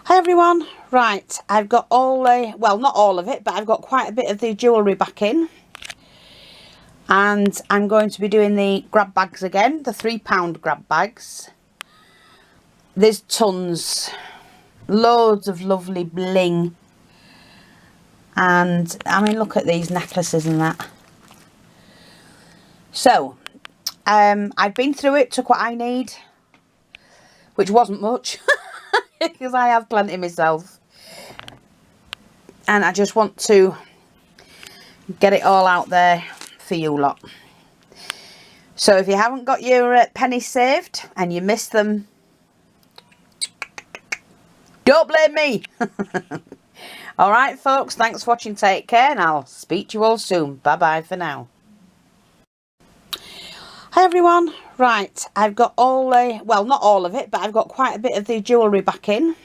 Hi everyone, right, I've got all the, well not all of it, but I've got quite a bit of the jewellery back in. And I'm going to be doing the grab bags again, the £3 grab bags. There's tons, loads of lovely bling. And I mean, look at these necklaces and that. So, I've been through it, took what I need, which wasn't much, because I have plenty myself. And I just want to get it all out there for you lot. So if you haven't got your pennies saved and you missed them, don't blame me. Alright folks, thanks for watching, take care, and I'll speak to you all soon. Bye bye for now. Hi everyone, right, I've got all the, well not all of it, but I've got quite a bit of the jewellery back in.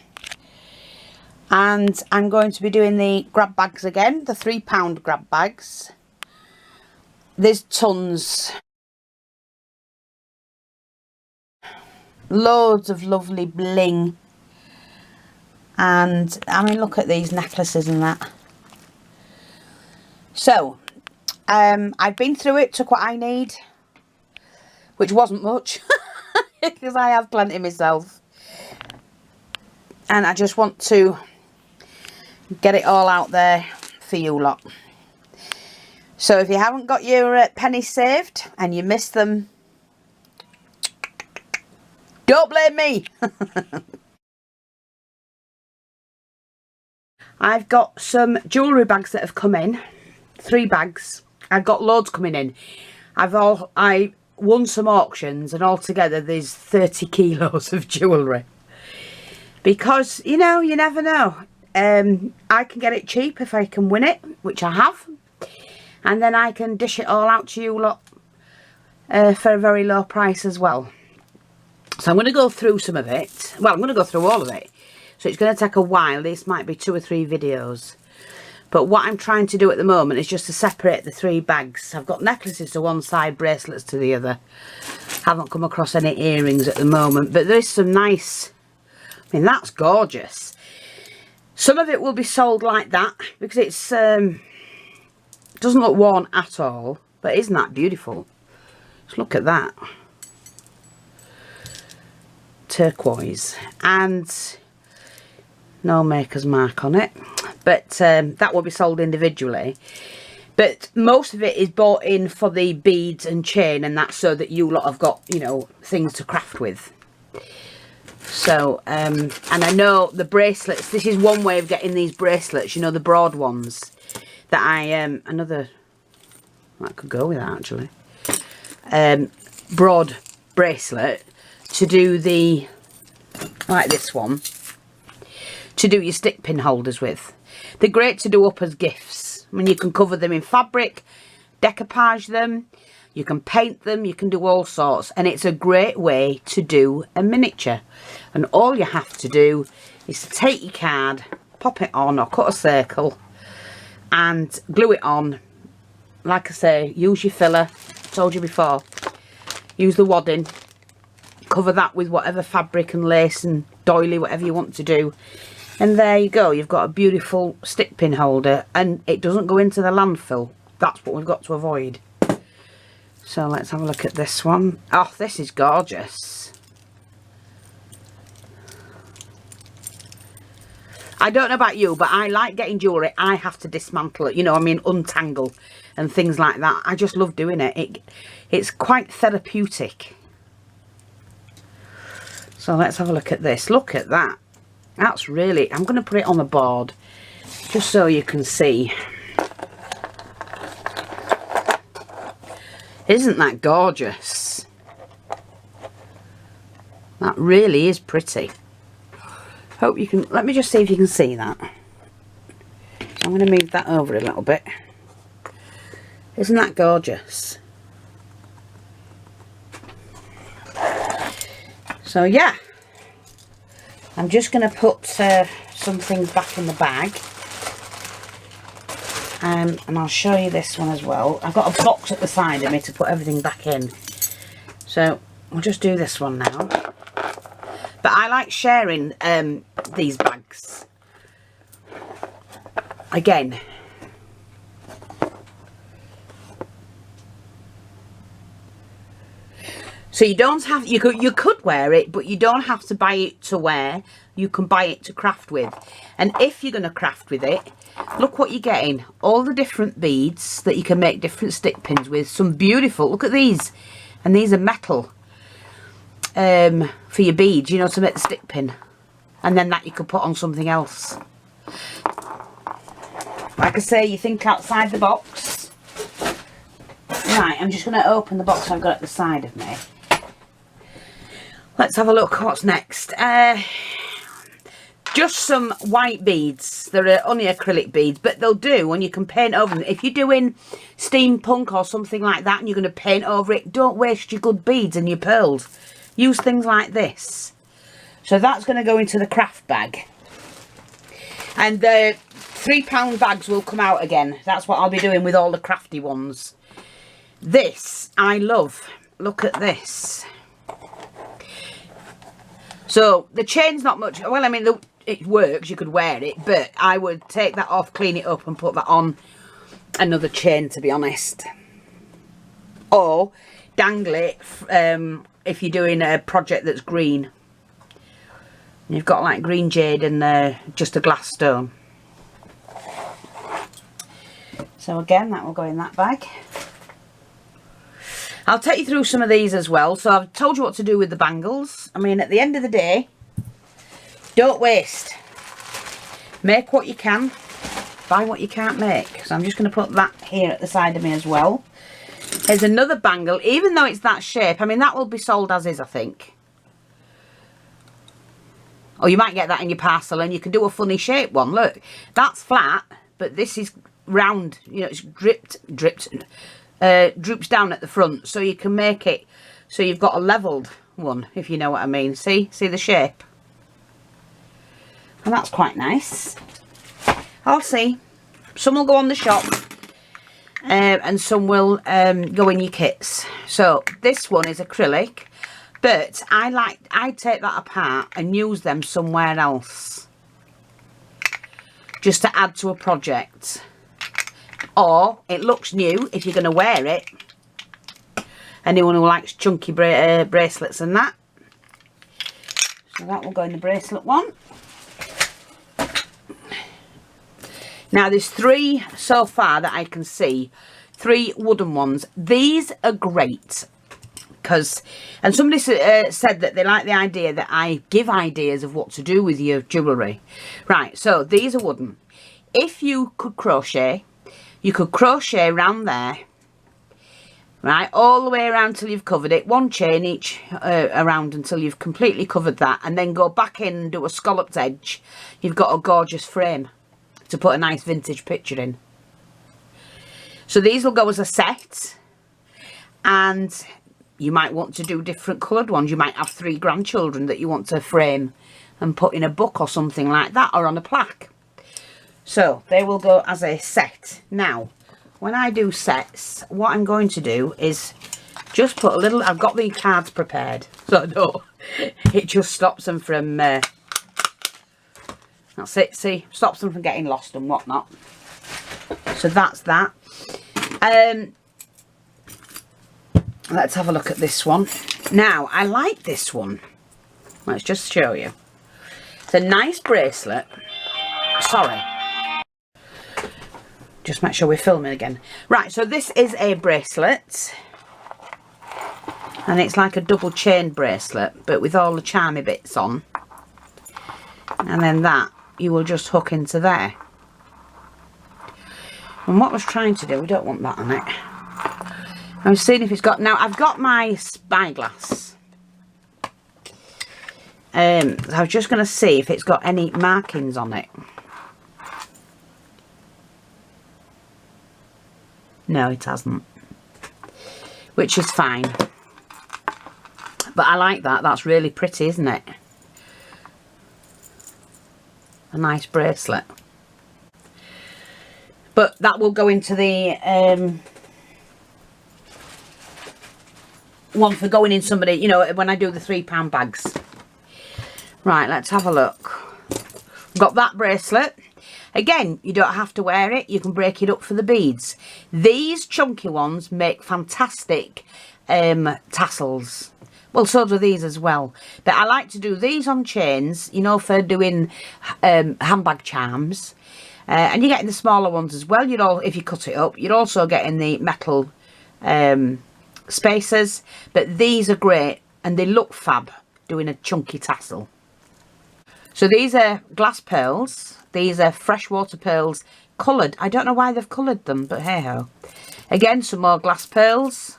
And I'm going to be doing the grab bags again, the £3 grab bags. There's tons, loads of lovely bling. And I mean, look at these necklaces and that. So, I've been through it, took what I need, which wasn't much, because I have plenty myself. And I just want to get it all out there for you lot. So if you haven't got your pennies saved and you missed them, don't blame me. I've got some jewellery bags that have come in, 3 bags. I've got loads coming in. I won some auctions, and altogether there's 30 kilos of jewellery. Because, you know, you never know. I can get it cheap if I can win it, which I have. And then I can dish it all out to you lot for a very low price as well. So I'm going to go through some of it. Well, I'm going to go through all of it. So it's going to take a while. This might be 2 or 3 videos. But what I'm trying to do at the moment is just to separate the 3 bags. I've got necklaces to one side, bracelets to the other. Haven't come across any earrings at the moment. But there is some nice... I mean, that's gorgeous. Some of it will be sold like that because it's doesn't look worn at all. But isn't that beautiful? Just look at that. Turquoise. And no maker's mark on it. But that will be sold individually. But most of it is bought in for the beads and chain, and that's so that you lot have got, you know, things to craft with. So, and I know the bracelets, this is one way of getting these bracelets, you know, the broad ones. That I, another, that could go with that actually. Broad bracelet to do the, like this one, to do your stick pin holders with. They're great to do up as gifts. I mean, you can cover them in fabric, decoupage them, you can paint them, you can do all sorts. And it's a great way to do a miniature. And all you have to do is to take your card, pop it on or cut a circle and glue it on. Like I say, use your filler, told you before. Use the wadding, cover that with whatever fabric and lace and doily, whatever you want to do. And there you go, you've got a beautiful stick pin holder, and it doesn't go into the landfill. That's what we've got to avoid. So let's have a look at this one. Oh, this is gorgeous. I don't know about you, but I like getting jewellery. I have to dismantle it, you know, I mean, untangle and things like that. I just love doing it. It's quite therapeutic. So let's have a look at this. Look at that. That's really, I'm going to put it on the board just so you can see. Isn't that gorgeous? That really is pretty. Hope you can, let me just see if you can see that. I'm going to move that over a little bit. Isn't that gorgeous? So yeah, I'm just going to put some things back in the bag. And I'll show you this one as well. I've got a box at the side of me to put everything back in. So we'll just do this one now. But I like sharing these bags. Again, so you don't have, you could wear it, but you don't have to buy it to wear. You can buy it to craft with. And if you're going to craft with it, look what you're getting. All the different beads that you can make different stick pins with. Some beautiful, look at these. And these are metal for your beads, you know, to make the stick pin. And then that you could put on something else. Like I say, you think outside the box. Right, I'm just going to open the box I've got at the side of me. Let's have a look what's next. Just some white beads. They're only acrylic beads, but they'll do, and you can paint over them. If you're doing steampunk or something like that and you're going to paint over it, don't waste your good beads and your pearls. Use things like this. So that's going to go into the craft bag. And the £3 bags will come out again. That's what I'll be doing with all the crafty ones. This I love. Look at this. So the chain's not much. Well, I mean, it works. You could wear it, but I would take that off, clean it up, and put that on another chain, to be honest. Or dangle it if you're doing a project that's green. You've got like green jade and just a glass stone. So again, that will go in that bag. I'll take you through some of these as well. So I've told you what to do with the bangles. I mean, at the end of the day, don't waste. Make what you can. Buy what you can't make. So I'm just going to put that here at the side of me as well. There's another bangle, even though it's that shape. I mean, that will be sold as is, I think. Or you might get that in your parcel and you can do a funny shape one. Look, that's flat, but this is round. You know, it's droops down at the front, so you can make it so you've got a levelled one, if you know what I mean. See the shape, and that's quite nice. I'll see. Some will go on the shop, and some will go in your kits. So this one is acrylic, but I take that apart and use them somewhere else, just to add to a project. Or it looks new if you're going to wear it. Anyone who likes chunky bracelets and that. So that will go in the bracelet one. Now there's 3 so far that I can see. 3 wooden ones. These are great. And somebody said that they like the idea that I give ideas of what to do with your jewellery. Right, so these are wooden. If you could crochet, you could crochet around there, right, all the way around till you've covered it. 1 chain each around until you've completely covered that, and then go back in and do a scalloped edge. You've got a gorgeous frame to put a nice vintage picture in. So these will go as a set, and you might want to do different coloured ones. You might have 3 grandchildren that you want to frame and put in a book or something like that, or on a plaque. So they will go as a set. Now, when I do sets, what I'm going to do is just put a little, I've got the cards prepared, so no, it just stops them from, that's it, see, stops them from getting lost and whatnot. So that's that. Let's have a look at this one. Now, I like this one. Let's just show you. It's a nice bracelet. Sorry. Just make sure we're filming again. Right, so this is a bracelet. And it's like a double chain bracelet, but with all the charmy bits on. And then that, you will just hook into there. And what I was trying to do, we don't want that on it. I was seeing if it's got, now I've got my spyglass. I was just going to see if it's got any markings on it. No, it hasn't. Which is fine. But I like that. That's really pretty, isn't it? A nice bracelet. But that will go into the one for going in somebody, you know, when I do the £3 bags. Right, let's have a look. Got that bracelet. Again, you don't have to wear it. You can break it up for the beads. These chunky ones make fantastic tassels. Well, so do these as well. But I like to do these on chains, you know, for doing handbag charms. And you're getting the smaller ones as well. If you cut it up, you're also getting the metal spacers. But these are great and they look fab doing a chunky tassel. So these are glass pearls. These are freshwater pearls coloured. I don't know why they've coloured them, but hey ho. Again, some more glass pearls.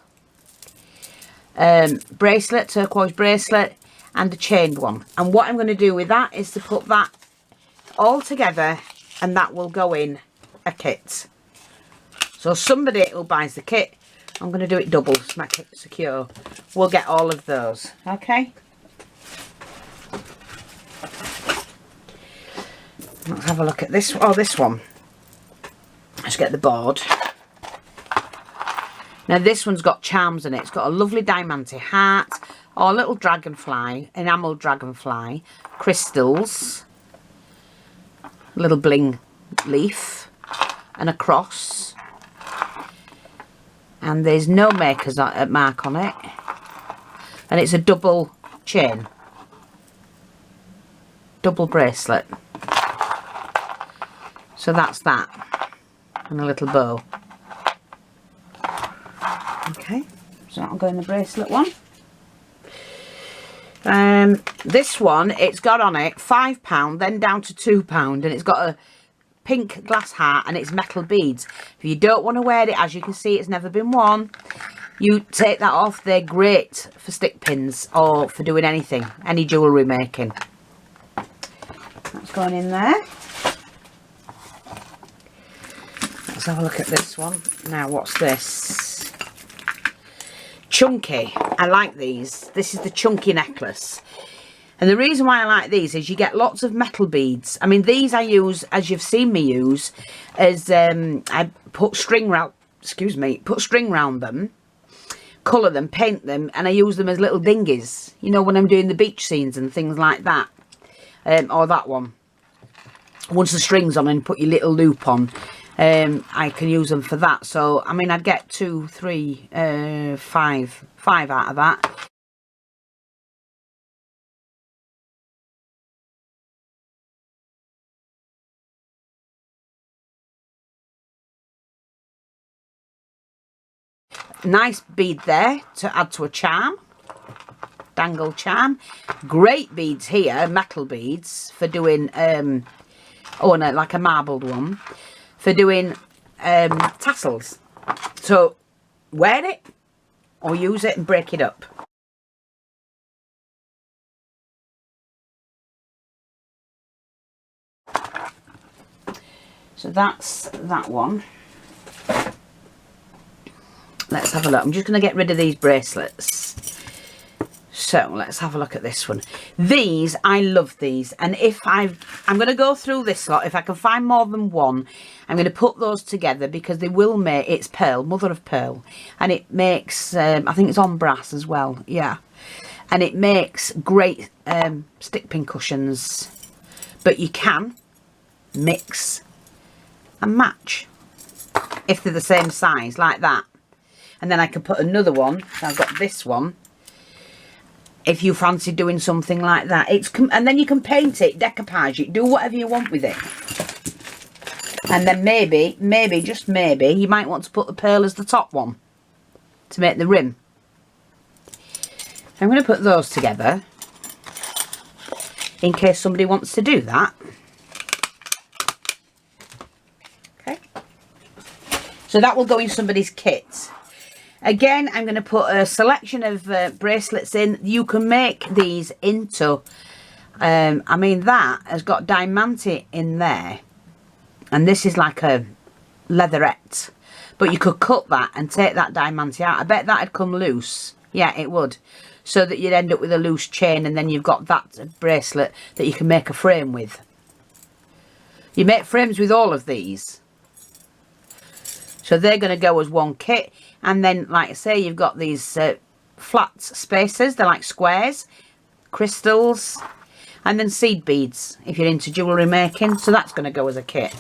Bracelet, turquoise bracelet, and a chained one. And what I'm going to do with that is to put that all together, and that will go in a kit. So somebody who buys the kit, I'm going to do it double to make it secure, we'll get all of those. Okay. Let's have a look at this. Oh, this one. Let's get the board. Now this one's got charms in it. It's got a lovely diamante heart, or a little dragonfly, enamel dragonfly, crystals, a little bling leaf, and a cross. And there's no maker's mark on it. And it's a double chain, double bracelet. So that's that, and a little bow. Okay, so that'll go in the bracelet one. This one, it's got on it £5, then down to £2, and it's got a pink glass heart and it's metal beads. If you don't want to wear it, as you can see, it's never been worn, you take that off. They're great for stick pins or for doing anything, any jewellery making. That's going in there. Let's have a look at this one. Now, what's this? Chunky. I like these. This is the chunky necklace. And the reason why I like these is you get lots of metal beads. I mean, these I use, as you've seen me use, as I put string round, put string round them, colour them, paint them, and I use them as little dinghies. You know, when I'm doing the beach scenes and things like that. Or that one. Once the string's on and put your little loop on, I can use them for that. So, I mean, I'd get 2, 3, 5 out of that. Nice bead there to add to a charm. Dangle charm. Great beads here, metal beads, for doing, oh no, like a marbled one, for doing tassels. So wear it or use it and break it up. So that's that one. Let's have a look. I'm just going to get rid of these bracelets. So let's have a look at this one. These, I love these. And if I'm going to go through this lot. If I can find more than one, I'm going to put those together because they will make, it's pearl, mother of pearl. And it makes, I think it's on brass as well. Yeah. And it makes great stick pin cushions. But you can mix and match if they're the same size, like that. And then I can put another one. I've got this one. If you fancy doing something like that, and then you can paint it, decoupage it, do whatever you want with it. And then maybe, just maybe, you might want to put the pearl as the top one to make the rim. I'm going to put those together in case somebody wants to do that. Okay. So that will go in somebody's kit. Again, I'm going to put a selection of bracelets in. You can make these into, I mean, that has got diamante in there. And this is like a leatherette. But you could cut that and take that diamante out. I bet that'd come loose. Yeah, it would. So that you'd end up with a loose chain, and then you've got that bracelet that you can make a frame with. You make frames with all of these. So they're going to go as one kit. And then, like I say, you've got these flat spacers. They're like squares, crystals. And then seed beads if you're into jewellery making. So that's going to go as a kit.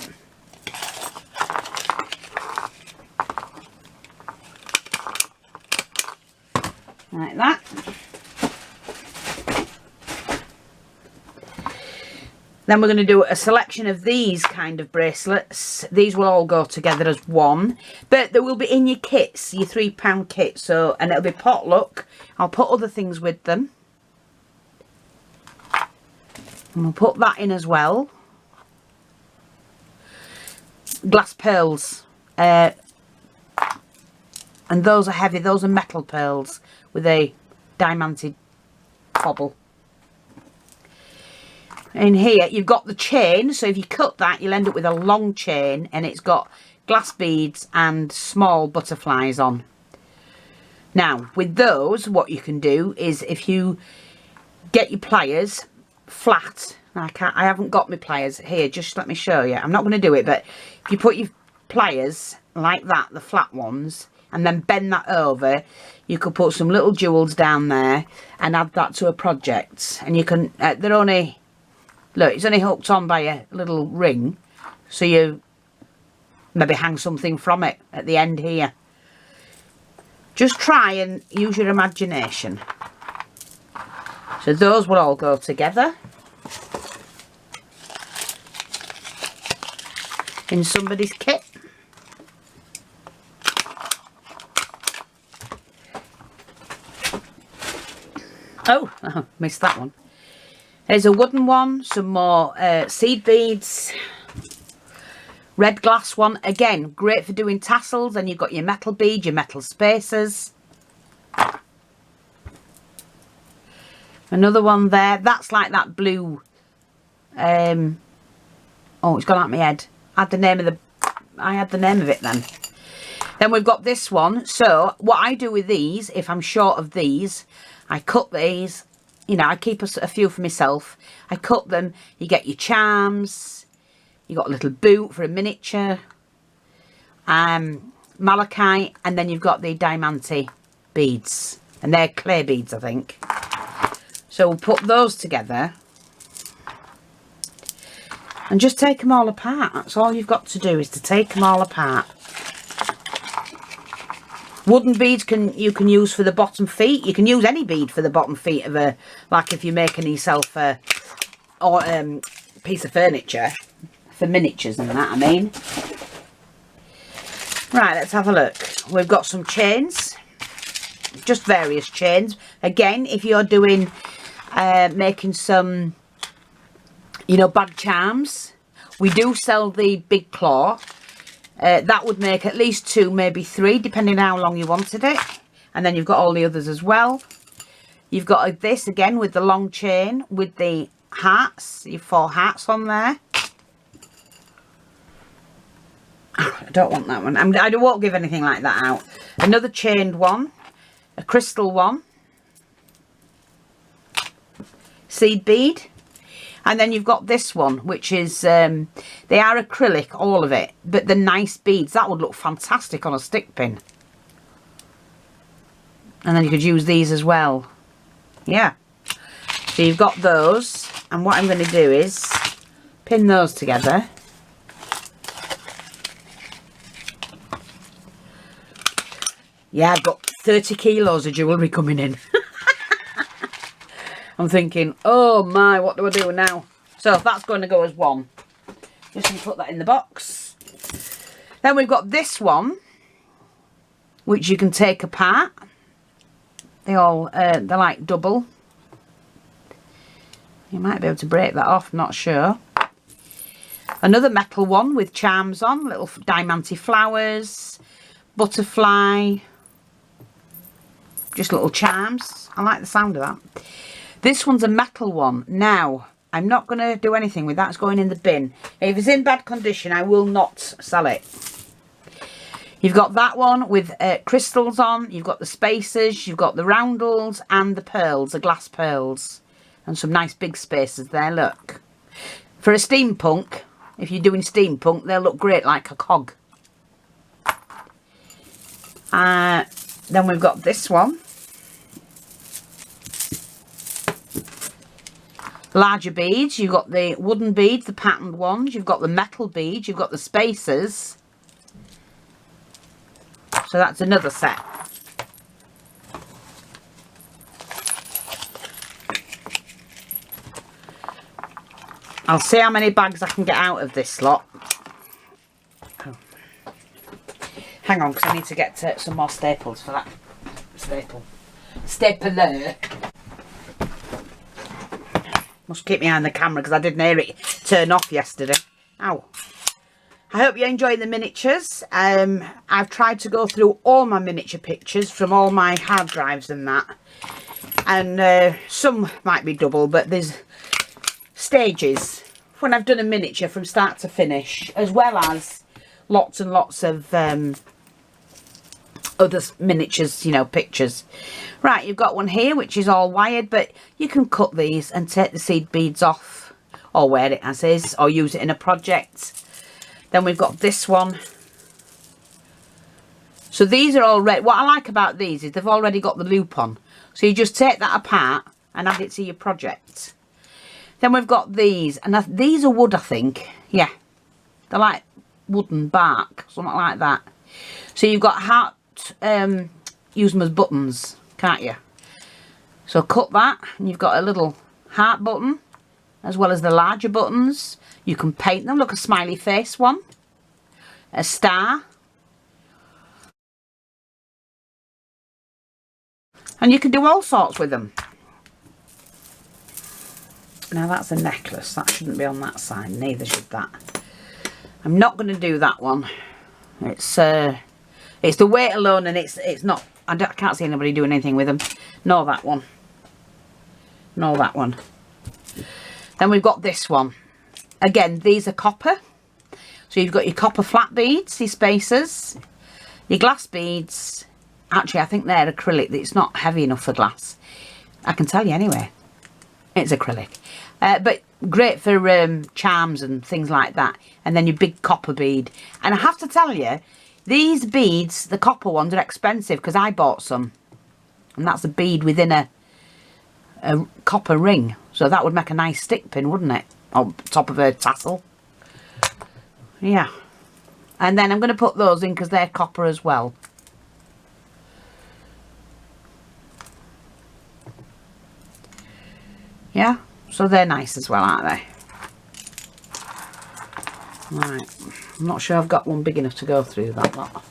Like that. Then we're going to do a selection of these kind of bracelets. These will all go together as one. But they will be in your kits, your £3 kit. So, and it'll be potluck. I'll put other things with them. And we'll put that in as well. Glass pearls. And those are heavy. Those are metal pearls with a diamanted cobble. In here you've got the chain, so if you cut that you'll end up with a long chain, and it's got glass beads and small butterflies on. Now with those, what you can do is, if you get your pliers flat, I haven't got my pliers here, just let me show you. I'm not going to do it, but if you put your pliers like that, the flat ones, and then bend that over, you could put some little jewels down there and add that to a project. And you can, they're only, look, it's only hooked on by a little ring, so you maybe hang something from it at the end here. Just try and use your imagination. So those will all go together in somebody's kit. Oh, I missed that one. There's a wooden one, some more seed beads, red glass one. Again, great for doing tassels. And you've got your metal bead, your metal spacers. Another one there. That's like that blue. Oh, it's gone out of my head. I had the name of it then. Then we've got this one. So what I do with these, if I'm short of these, I cut these. You know, I keep a few for myself. I cut them. You get your charms. You got a little boot for a miniature. Malachite. And then you've got the diamante beads. And they're clay beads, I think. So we'll put those together. And just take them all apart. That's all you've got to do, is to take them all apart. Wooden beads you can use for the bottom feet. You can use any bead for the bottom feet of a, like if you're making yourself a piece of furniture for miniatures and that, I mean. Right, let's have a look. We've got some chains, just various chains. Again, if you're doing making some, you know, bag charms, we do sell the big claw. That would make at least 2, maybe 3, depending on how long you wanted it. And then you've got all the others as well. You've got this again with the long chain with the hearts. Your 4 hearts on there. I don't want that one. I won't give anything like that out. Another chained one. A crystal one. Seed bead. And then you've got this one, which is, they are acrylic, all of it, but the nice beads. That would look fantastic on a stick pin. And then you could use these as well. Yeah. So you've got those. And what I'm going to do is pin those together. Yeah, I've got 30 kilos of jewellery coming in. I'm thinking, oh my, what do I do now? So that's going to go as one. Just going to put that in the box. Then we've got this one, which you can take apart. They're like double. You might be able to break that off, not sure. Another metal one with charms on, little diamante flowers, butterfly, just little charms. I like the sound of that. This one's a metal one. Now, I'm not going to do anything with that. It's going in the bin. If it's in bad condition, I will not sell it. You've got that one with crystals on. You've got the spacers. You've got the roundels and the pearls, the glass pearls. And some nice big spacers there, look. For a steampunk, if you're doing steampunk, they'll look great like a cog. Then we've got this one. Larger beads, you've got the wooden beads, the patterned ones, you've got the metal beads, you've got the spacers. So that's another set. I'll see how many bags I can get out of this lot. Oh. Hang on, because I need to get some more staples for that. Stapler. Must keep me on the camera because I didn't hear it turn off yesterday. Ow. I hope you enjoy the miniatures. I've tried to go through all my miniature pictures from all my hard drives and that. And some might be double, but there's stages when I've done a miniature from start to finish, as well as lots and lots of other miniatures, you know, pictures. Right, you've got one here which is all wired, but you can cut these and take the seed beads off, or wear it as is, or use it in a project. Then we've got this one. So these are already, what I like about these is they've already got the loop on, so you just take that apart and add it to your project. Then we've got these, and these are wood, I think. Yeah, they're like wooden bark, something like that. So you've got heart, use them as buttons, can't you? So cut that, and you've got a little heart button, as well as the larger buttons. You can paint them. Look, a smiley face one, a star, and you can do all sorts with them. Now that's a necklace, that shouldn't be on that side, neither should that. I'm not going to do that one. It's the weight alone, and it's not, I can't see anybody doing anything with them. Nor that one. Nor that one. Then we've got this one. Again, these are copper. So you've got your copper flat beads, your spacers, your glass beads. Actually, I think they're acrylic. It's not heavy enough for glass. I can tell you anyway. It's acrylic. But great for charms and things like that. And then your big copper bead. And I have to tell you, these beads, the copper ones, are expensive because I bought some. And that's a bead within a copper ring. So that would make a nice stick pin, wouldn't it? On top of a tassel. Yeah. And then I'm going to put those in because they're copper as well. Yeah. So they're nice as well, aren't they? Right. I'm not sure I've got one big enough to go through that lot.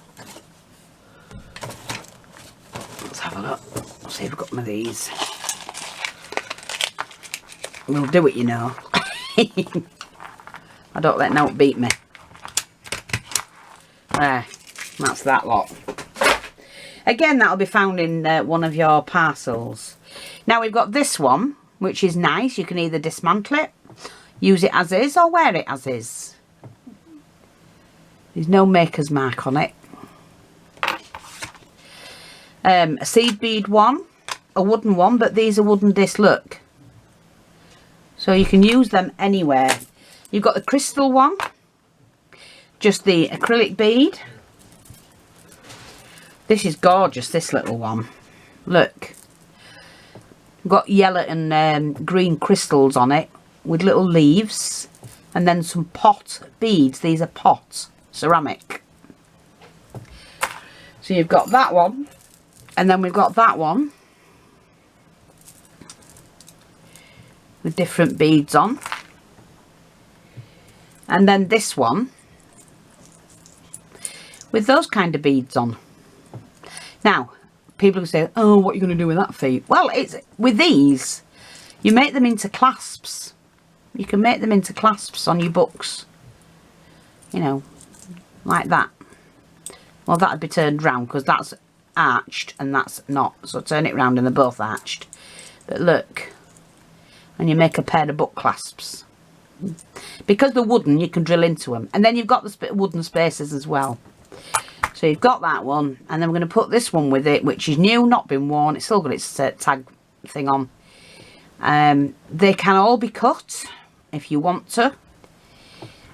Let's have a look. Let's see if we've got one of these. We'll do it, you know. I don't let no beat me. There. That's that lot. Again, that'll be found in one of your parcels. Now we've got this one, which is nice. You can either dismantle it, use it as is, or wear it as is. There's no maker's mark on it. A seed bead one, a wooden one, but these are wooden disc, look. So you can use them anywhere. You've got the crystal one, just the acrylic bead. This is gorgeous, this little one. Look. Got yellow and green crystals on it with little leaves, and then some pot beads. These are pots, ceramic. So you've got that one, and then we've got that one with different beads on, and then this one with those kind of beads on. Now people will say, oh, what are you going to do with that feet? Well, it's with these, you make them into clasps. You can make them into clasps on your books. You know, like that. Well, that would be turned round because that's arched and that's not. So turn it round and they're both arched. But look, and you make a pair of book clasps. Because they're wooden, you can drill into them. And then you've got the wooden spacers as well. So you've got that one, and then we're going to put this one with it, which is new, not been worn. It's still got its tag thing on. They can all be cut if you want to,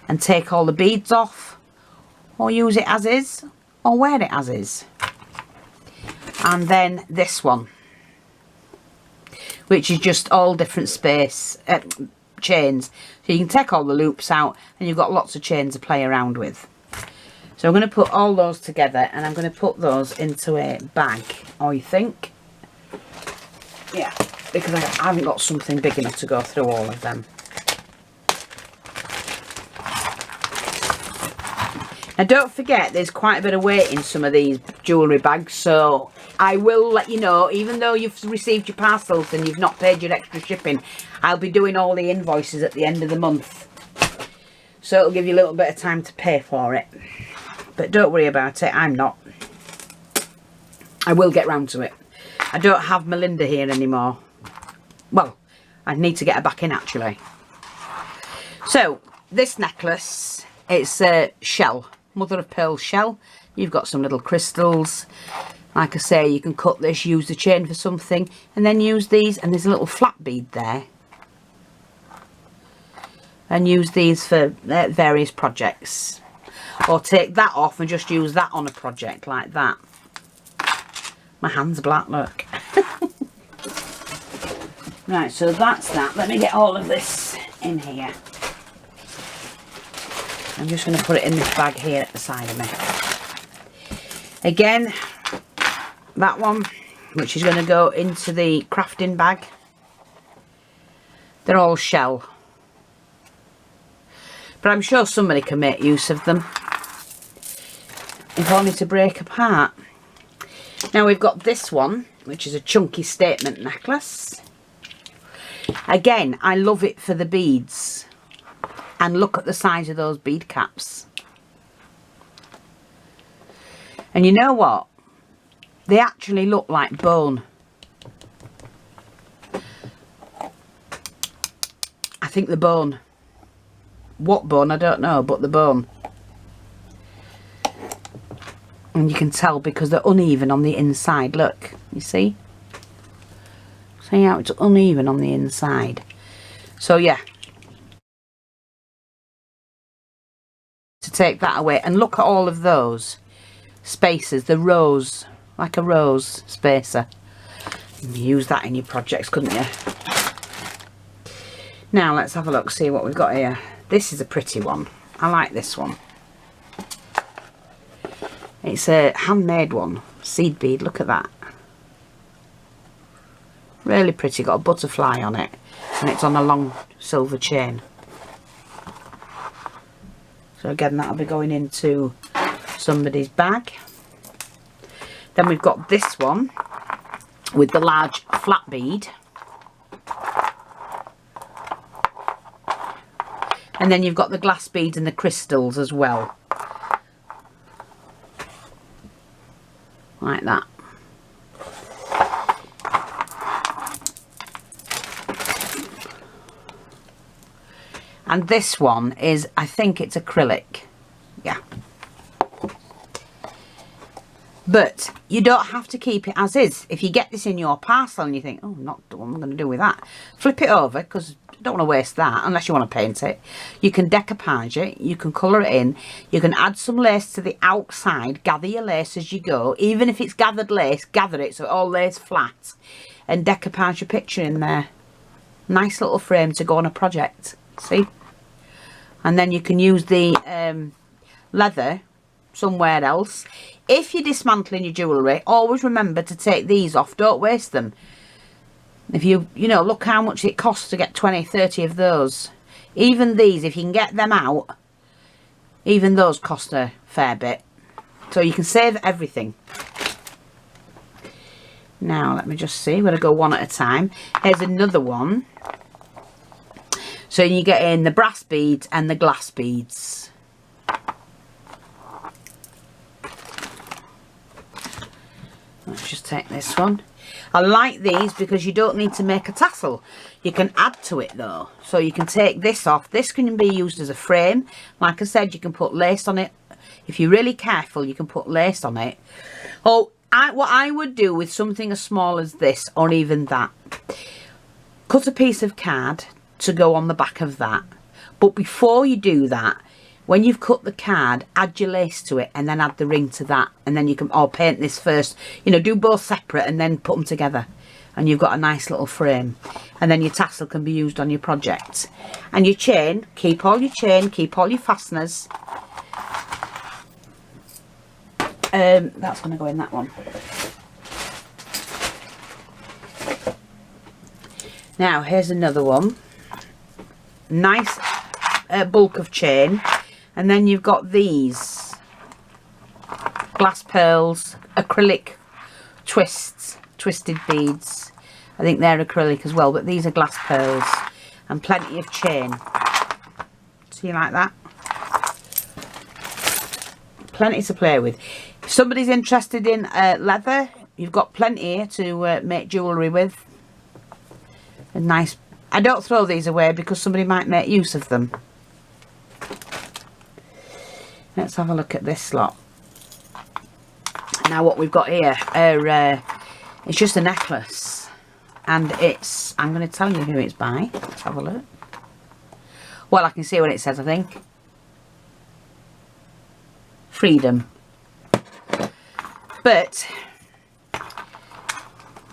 and take all the beads off, or use it as is, or wear it as is. And then this one, which is just all different space chains. So you can take all the loops out and you've got lots of chains to play around with. So I'm going to put all those together and I'm going to put those into a bag, I think. Yeah, because I haven't got something big enough to go through all of them. Now don't forget, there's quite a bit of weight in some of these jewellery bags, so I will let you know, even though you've received your parcels and you've not paid your extra shipping, I'll be doing all the invoices at the end of the month. So it'll give you a little bit of time to pay for it. But don't worry about it, I'm not. I will get round to it. I don't have Melinda here anymore. Well, I need to get her back in actually. So, this necklace, it's a shell, mother of pearl shell. You've got some little crystals. Like I say, you can cut this, use the chain for something, and then use these, and there's a little flat bead there. And use these for various projects. Or take that off and just use that on a project like that. My hand's black, look. Right, so that's that. Let me get all of this in here. I'm just going to put it in this bag here at the side of me. Again, that one, which is going to go into the crafting bag. They're all shell. But I'm sure somebody can make use of them. If only to break apart. Now we've got this one, which is a chunky statement necklace. Again, I love it for the beads. And look at the size of those bead caps. And you know what? They actually look like bone. I think the bone. What bone, I don't know, but the bone. And you can tell because they're uneven on the inside. Look, you see? See how it's uneven on the inside. So yeah. To take that away. And look at all of those spaces. The rows. Like a rose spacer. You can use that in your projects, couldn't you? Now let's have a look, see what we've got here. This is a pretty one. I like this one. It's a handmade one. Seed bead, look at that. Really pretty, got a butterfly on it. And it's on a long silver chain. So again, that'll be going into somebody's bag. Then we've got this one with the large flat bead. And then you've got the glass beads and the crystals as well. Like that. And this one is, I think it's acrylic. Yeah. But you don't have to keep it as is. If you get this in your parcel and you think, oh, not what I'm going to do with that. Flip it over, because you don't want to waste that unless you want to paint it. You can decoupage it. You can colour it in. You can add some lace to the outside. Gather your lace as you go. Even if it's gathered lace, gather it so it all lays flat. And decoupage your picture in there. Nice little frame to go on a project. See? And then you can use the leather somewhere else. If you're dismantling your jewellery, always remember to take these off. Don't waste them. If you know, look how much it costs to get 20, 30 of those. Even these, if you can get them out, even those cost a fair bit. So you can save everything. Now, let me just see. We're going to go one at a time. Here's another one. So you get in the brass beads and the glass beads. Let's just take this one. I like these because you don't need to make a tassel. You can add to it though. So you can take this off. This can be used as a frame. Like I said, you can put lace on it. If you're really careful, you can put lace on it. Oh, what I would do with something as small as this, or even that, cut a piece of card to go on the back of that. But before you do that, when you've cut the card, add your lace to it and then add the ring to that, and then you can paint this first. You know, do both separate and then put them together. and you've got a nice little frame. And then your tassel can be used on your project. And your chain, keep all your chain, keep all your fasteners. That's going to go in that one. Now here's another one. Nice bulk of chain. And then you've got these glass pearls, acrylic twisted beads. I think they're acrylic as well, but these are glass pearls, and plenty of chain. See, like that? Plenty to play with. If somebody's interested in leather, you've got plenty here to make jewellery with. And nice. I don't throw these away because somebody might make use of them. Let's have a look at this lot. Now what we've got here are, it's just a necklace. And it's, I'm going to tell you who it's by. Let's have a look. Well, I can see what it says, I think. Freedom. But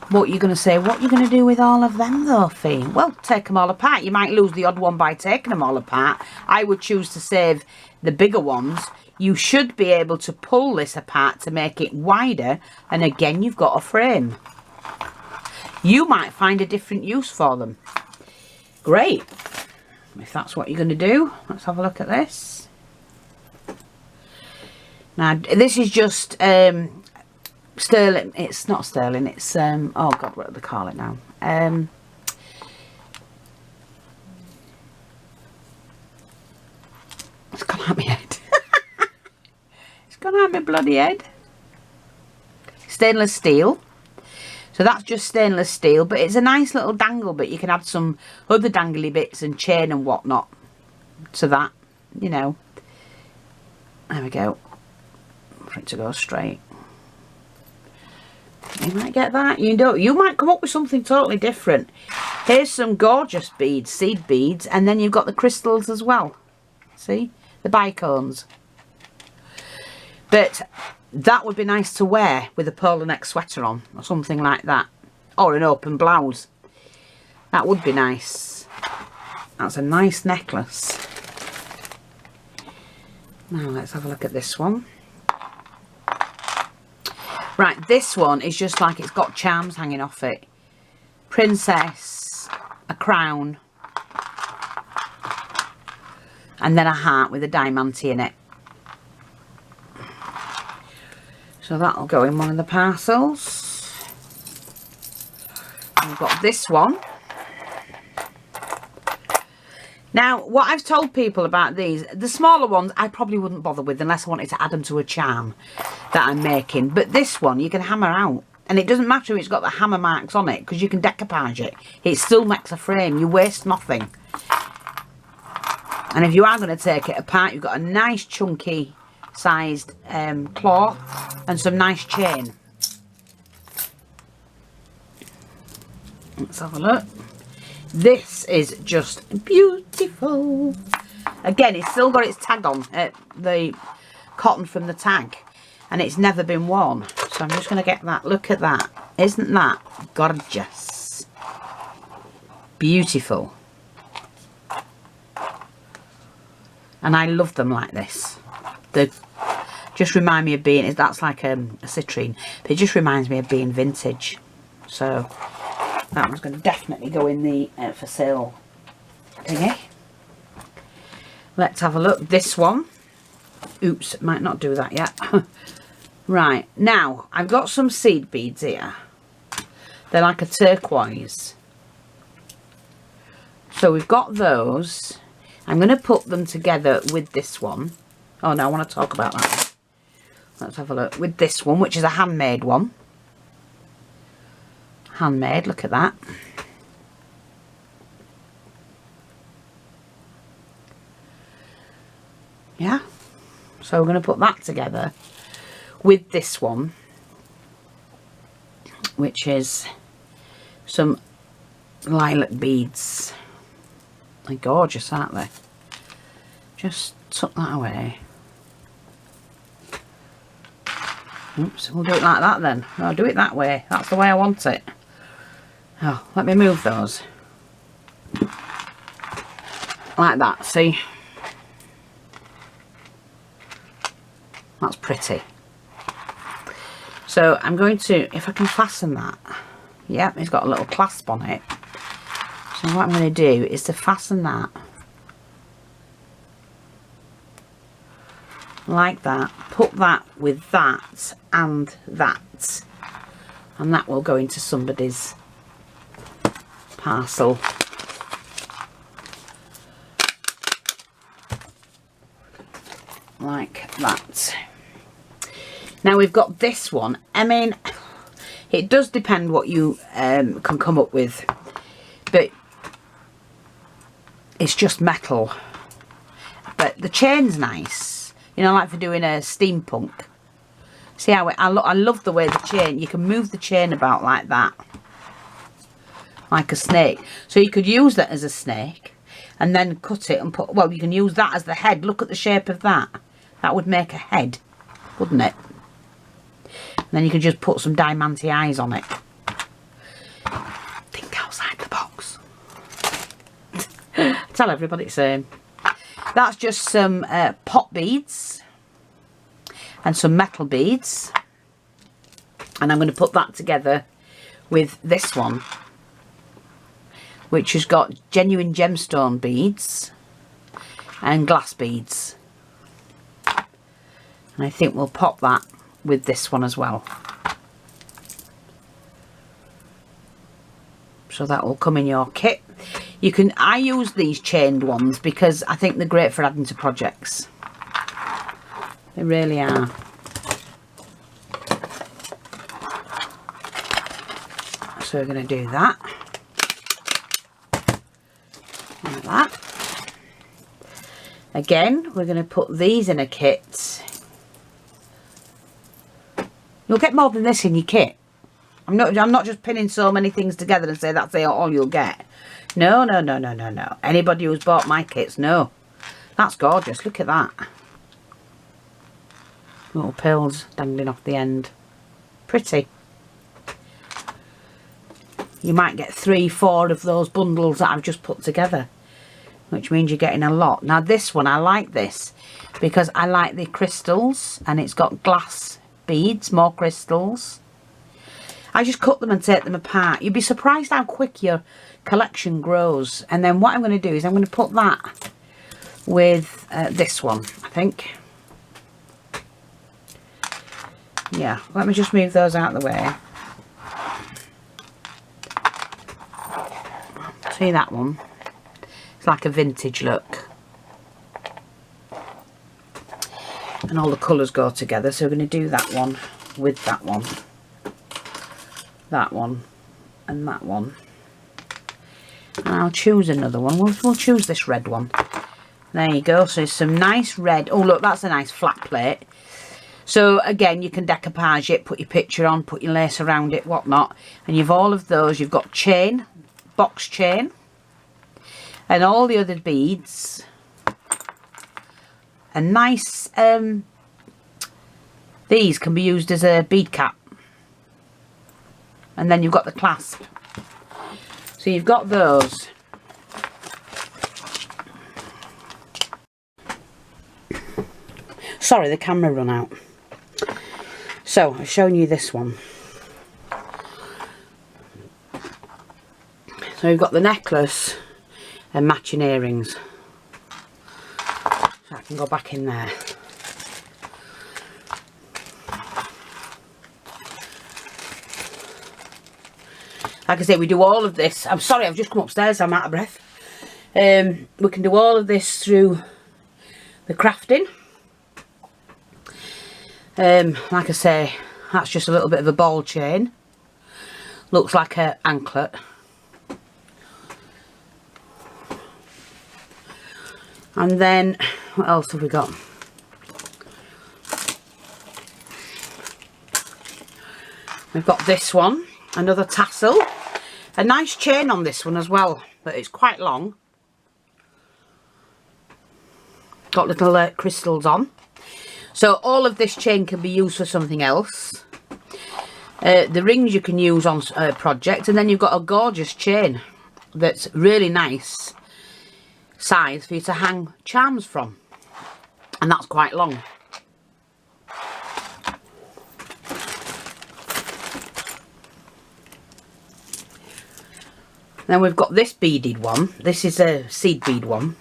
what you're going to say, what are you going to do with all of them though, Fee? Well, take them all apart. You might lose the odd one by taking them all apart. I would choose to save the bigger ones. You should be able to pull this apart to make it wider, and again you've got a frame. You might find a different use for them. Great. If that's what you're going to do, let's have a look at this. Now this is just sterling. It's not sterling, it's oh god, what do they call it now? It's gone out my head. It's gone out my bloody head. Stainless steel. So that's just stainless steel, but it's a nice little dangle bit. You can add some other dangly bits and chain and whatnot to that, you know. There we go. For it to go straight. You might get that. You might come up with something totally different. Here's some gorgeous beads, seed beads, and then you've got the crystals as well. See? The bicones. But that would be nice to wear with a polo neck sweater on, or something like that. Or an open blouse. That would be nice. That's a nice necklace. Now let's have a look at this one. Right, this one is just like it's got charms hanging off it. Princess, a crown, and then a heart with a diamante in it. So that'll go in one of the parcels. And we've got this one. Now, what I've told people about these, the smaller ones I probably wouldn't bother with unless I wanted to add them to a charm that I'm making. But this one you can hammer out. And it doesn't matter if it's got the hammer marks on it, because you can decoupage it. It still makes a frame. You waste nothing. And if you are going to take it apart, you've got a nice chunky sized claw and some nice chain. Let's have a look. This is just beautiful. Again, it's still got its tag on, the cotton from the tag, and it's never been worn. So I'm just going to get that. Look at that. Isn't that gorgeous? Beautiful. And I love them like this. They just remind me of being, that's like a citrine, but it just reminds me of being vintage. So that one's going to definitely go in the for sale thingy. Let's have a look. This one. Oops, might not do that yet. Right, now I've got some seed beads here. They're like a turquoise. So we've got those. I'm going to put them together with this one. Oh no, I want to talk about that one. Let's have a look. With this one, which is a handmade one. Handmade, look at that. Yeah. So we're going to put that together with this one, which is some lilac beads. They're gorgeous, aren't they? Just tuck that away. Oops, we'll do it like that then. I'll do it that way. That's the way I want it. Oh, let me move those. Like that, see? That's pretty. So I'm going to, if I can fasten that. Yep, it's got a little clasp on it. So what I'm going to do is to fasten that. Like that. Put that with that and that. And that will go into somebody's parcel. Like that. Now we've got this one. I mean, it does depend what you can come up with, but it's just metal. But the chain's nice, you know, like for doing a steampunk. See how I love the way the chain, you can move the chain about like that, like a snake. So you could use that as a snake and then cut it and put, well, you can use that as the head. Look at the shape of that. That would make a head, wouldn't it? And then you could just put some diamante eyes on it. Think outside the box. Tell everybody it's that's just some pot beads and some metal beads. And I'm going to put that together with this one, which has got genuine gemstone beads and glass beads. And I think we'll pop that with this one as well. So that will come in your kit. You can, I use these chained ones because I think they're great for adding to projects. They really are. So we're going to do that. Like that. Again, we're going to put these in a kit. You'll get more than this in your kit. I'm not just pinning so many things together and say that's all you'll get. No, no, no, no, no, no. Anybody who's bought my kits, no. That's gorgeous. Look at that. Little pearls dangling off the end. Pretty. You might get 3, 4 of those bundles that I've just put together, which means you're getting a lot. Now this one, I like this because I like the crystals and it's got glass beads, more crystals. I just cut them and take them apart. You'd be surprised how quick your collection grows. And then what I'm going to do is I'm going to put that with this one, I think. Yeah, let me just move those out of the way. See that one? It's like a vintage look. And all the colours go together, so we're going to do that one with that one. That one and that one. And I'll choose another one. We'll choose this red one. There you go. So some nice red. Oh look, that's a nice flat plate. So again, you can decoupage it, put your picture on, put your lace around it, whatnot. And you've all of those. You've got chain, box chain, and all the other beads. A nice, these can be used as a bead cap. And then you've got the clasp. So you've got those. Sorry, the camera ran out. So I've shown you this one. So you've got the necklace and matching earrings. So I can go back in there. Like I say, we do all of this. I'm sorry, I've just come upstairs, I'm out of breath. We can do all of this through the crafting. Like I say, that's just a little bit of a ball chain. Looks like an anklet. And then, what else have we got? We've got this one, another tassel. A nice chain on this one as well, but it's quite long. Got little crystals on. So all of this chain can be used for something else. The rings you can use on a project, and then you've got a gorgeous chain that's really nice size for you to hang charms from, and that's quite long. Then we've got this beaded one. This is a seed bead one.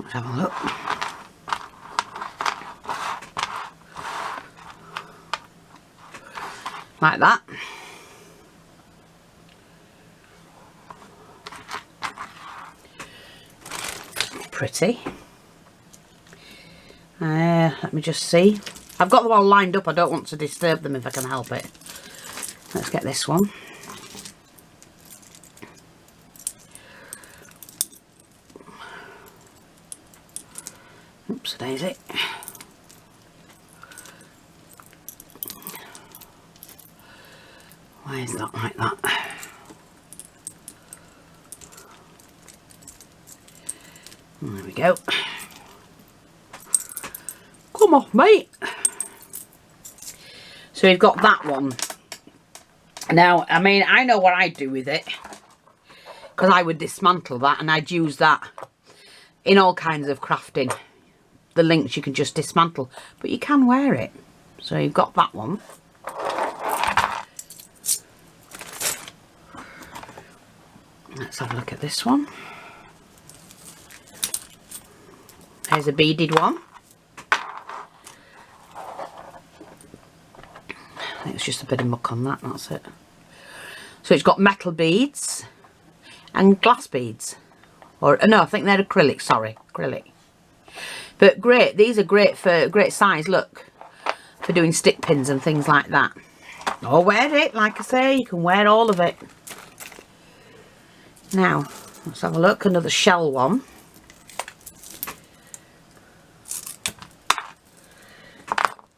Let's have a look. Like that. Pretty. Let me just see. I've got them all lined up. I don't want to disturb them if I can help it. Let's get this one. Oops, daisy. Why is that like that? There we go. Come off, mate. So we've got that one. Now, I mean, I know what I'd do with it, because I would dismantle that and I'd use that in all kinds of crafting. The links you can just dismantle, but you can wear it. So you've got that one. Let's have a look at this one. There's a beaded one. I think it's just a bit of muck on that, that's it. So it's got metal beads and glass beads. Or no, I think they're acrylic, sorry, acrylic. But great, these are great for great size, look, for doing stick pins and things like that. Or wear it, like I say, you can wear all of it. Now, let's have a look, another shell one.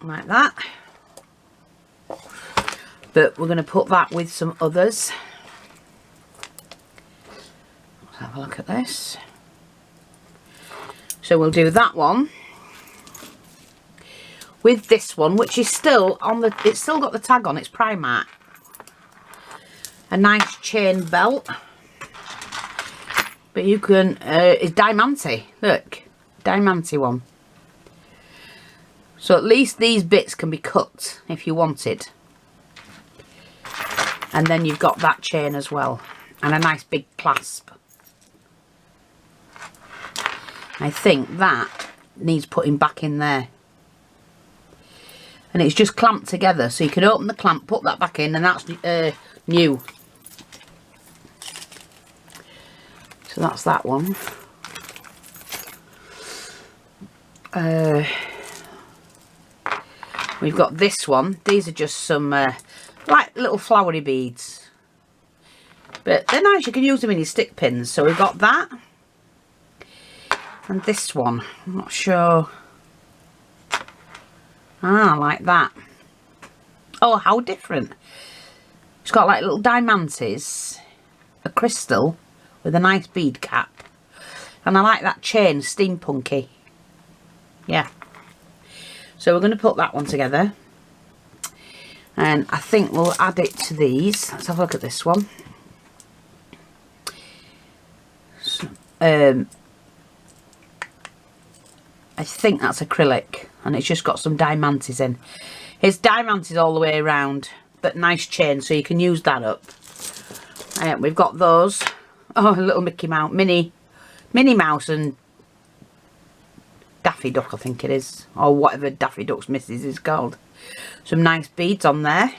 Like that. But we're going to put that with some others. Let's have a look at this. So we'll do that one with this one, which is still on the, it's still got the tag on, it's Primark. A nice chain belt. But you can, it's diamante, look, diamante one. So at least these bits can be cut if you wanted. And then you've got that chain as well. And a nice big clasp. I think that needs putting back in there. And it's just clamped together. So you can open the clamp, put that back in, and that's new. So that's that one. We've got this one. These are just some like little flowery beads. But they're nice. You can use them in your stick pins. So we've got that. And this one. I'm not sure. Ah, like that. Oh, how different. It's got like little diamantes. A crystal with a nice bead cap. And I like that chain, steampunky. Yeah. So we're going to put that one together. And I think we'll add it to these. Let's have a look at this one. So, I think that's acrylic. And it's just got some diamantes in. It's diamantes all the way around. But nice chain, so you can use that up. We've got those. Oh, a little Mickey Mouse, Minnie Mouse and Daffy Duck, I think it is, or whatever Daffy Duck's missus is called. Some nice beads on there.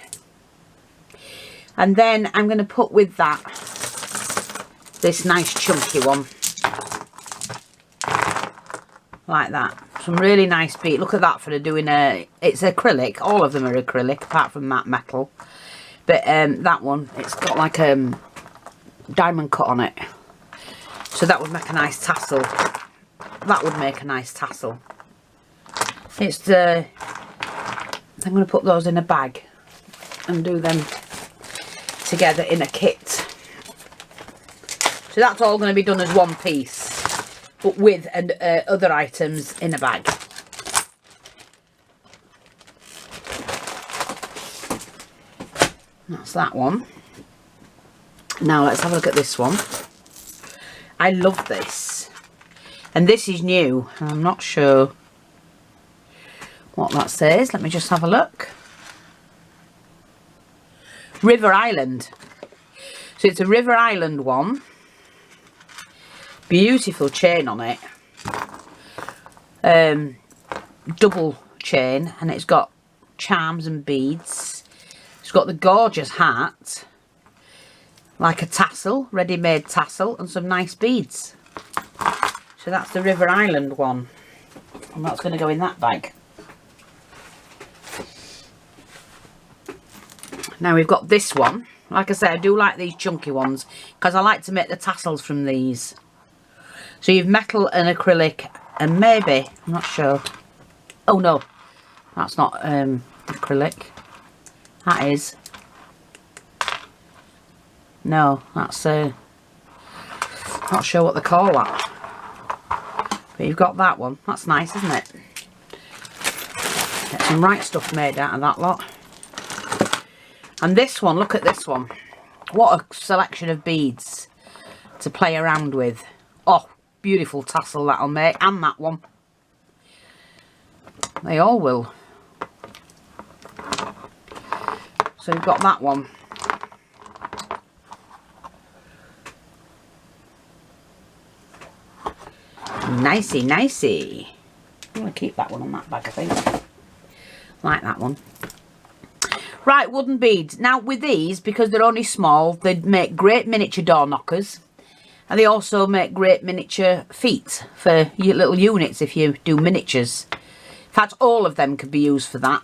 And then I'm going to put with that this nice chunky one. Like that. Some really nice bead. Look at that for doing a, it's acrylic. All of them are acrylic apart from that metal. But that one, it's got like a diamond cut on it. So that would make a nice tassel. That would make a nice tassel. It's the, I'm going to put those in a bag and do them together in a kit. So that's all going to be done as one piece, but with other items in a bag. That's that one. Now let's have a look at this one. I love this. And this is new. I'm not sure what that says. Let me just have a look. River Island. So it's a River Island one. Beautiful chain on it. Double chain, and it's got charms and beads. It's got the gorgeous hat, like a tassel, ready-made tassel, and some nice beads. So that's the River Island one, and that's going to go in that bag. Now we've got this one. Like I say, I do like these chunky ones because I like to make the tassels from these. So you've metal and acrylic, and maybe, I'm not sure. Oh no, that's not acrylic. That is. No, that's not sure what they call that. But you've got that one. That's nice, isn't it? Get some right stuff made out of that lot. And this one, look at this one. What a selection of beads to play around with. Oh, beautiful tassel that'll make. And that one. They all will. So you've got that one. Nicey, nicey. I'm going to keep that one on that bag, I think. Like that one. Right, wooden beads. Now with these, because they're only small, they make great miniature door knockers. And they also make great miniature feet for your little units if you do miniatures. In fact, all of them could be used for that.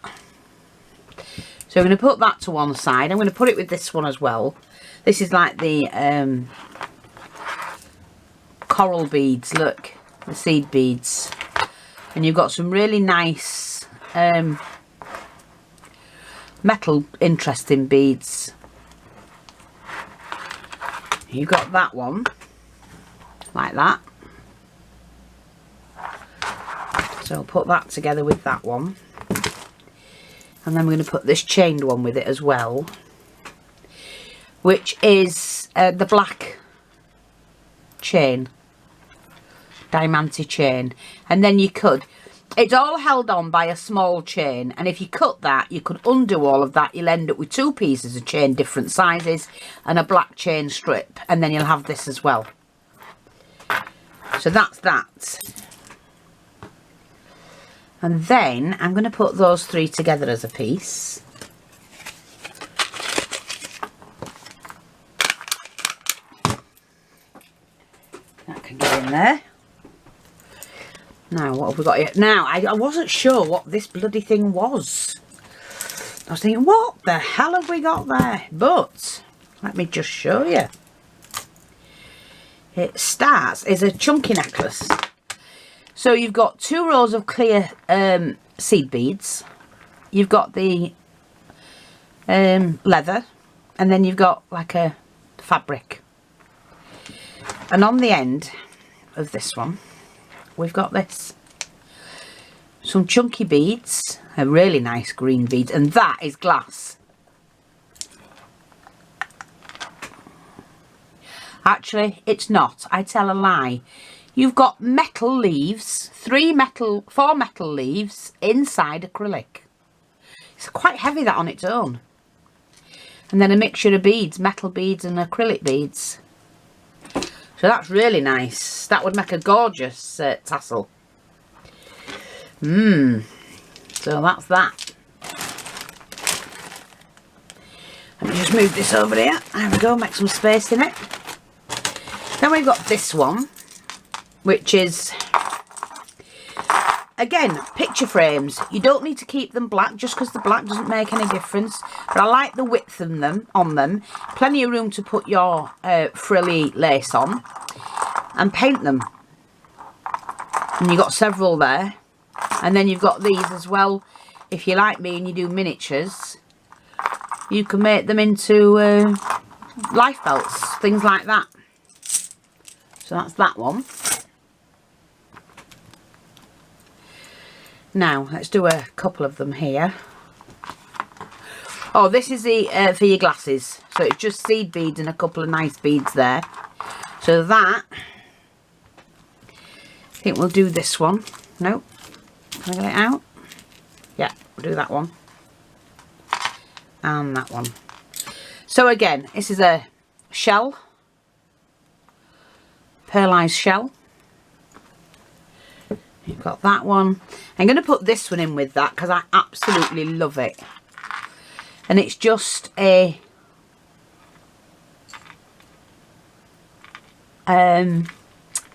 So I'm going to put that to one side. I'm going to put it with this one as well. This is like the coral beads, look. The seed beads. And you've got some really nice metal interesting beads. You've got that one. Like that. So I'll put that together with that one. And then we're going to put this chained one with it as well. Which is the black chain. Diamante chain. And then you could, it's all held on by a small chain. And if you cut that, you could undo all of that. You'll end up with two pieces of chain, different sizes. And a black chain strip. And then you'll have this as well. So that's that. And then I'm going to put those three together as a piece. That can go in there. Now, what have we got here? Now, I wasn't sure what this bloody thing was. I was thinking, what the hell have we got there? But, let me just show you. It starts as a chunky necklace. So you've got 2 rows of clear seed beads. You've got the leather. And then you've got like a fabric. And on the end of this one, we've got this. Some chunky beads. A really nice green bead. And that is glass. Actually, it's not. I tell a lie. You've got metal leaves, 4 metal leaves inside acrylic. It's quite heavy, that on its own. And then a mixture of beads, metal beads and acrylic beads. So that's really nice. That would make a gorgeous tassel. So that's that. Let me just move this over here. There we go, make some space in it. Then we've got this one, which is, again, picture frames. You don't need to keep them black just because the black doesn't make any difference. But I like the width of them, on them. Plenty of room to put your frilly lace on and paint them. And you've got several there. And then you've got these as well. If you like me and you do miniatures, you can make them into life belts, things like that. So that's that one. Now, let's do a couple of them here. Oh, this is the for your glasses. So it's just seed beads and a couple of nice beads there. So that, I think we'll do this one. No, can I get it out? Yeah, we'll do that one. And that one. So again, this is a shell. Pearlized shell. You've got that one. I'm going to put this one in with that because I absolutely love it. And it's just a